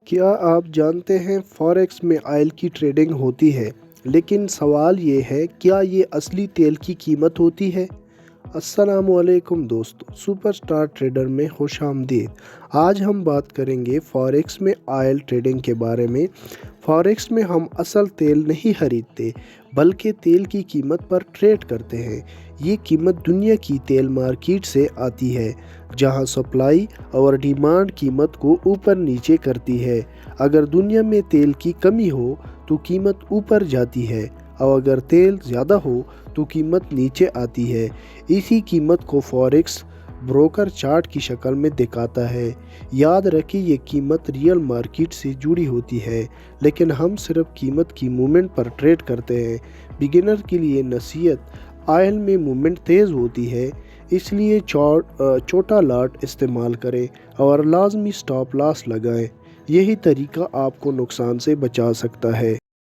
کیا آپ جانتے ہیں فاریکس میں آئل کی ٹریڈنگ ہوتی ہے، لیکن سوال یہ ہے کیا یہ اصلی تیل کی قیمت ہوتی ہے؟ السلام علیکم دوستو، سپر سٹار ٹریڈر میں خوش آمدید۔ آج ہم بات کریں گے فاریکس میں آئل ٹریڈنگ کے بارے میں۔ فاریکس میں ہم اصل تیل نہیں خریدتے بلکہ تیل کی قیمت پر ٹریڈ کرتے ہیں۔ یہ قیمت دنیا کی تیل مارکیٹ سے آتی ہے، جہاں سپلائی اور ڈیمانڈ قیمت کو اوپر نیچے کرتی ہے۔ اگر دنیا میں تیل کی کمی ہو تو قیمت اوپر جاتی ہے، اور اگر تیل زیادہ ہو تو قیمت نیچے آتی ہے۔ اسی قیمت کو فاریکس بروکر چارٹ کی شکل میں دکھاتا ہے۔ یاد رکھیں یہ قیمت ریئل مارکیٹ سے جڑی ہوتی ہے، لیکن ہم صرف قیمت کی موومنٹ پر ٹریڈ کرتے ہیں۔ بگنر کے لیے نصیحت: آئل میں موومنٹ تیز ہوتی ہے، اس لیے چھوٹا لاٹ استعمال کریں اور لازمی سٹاپ لاس لگائیں۔ یہی طریقہ آپ کو نقصان سے بچا سکتا ہے۔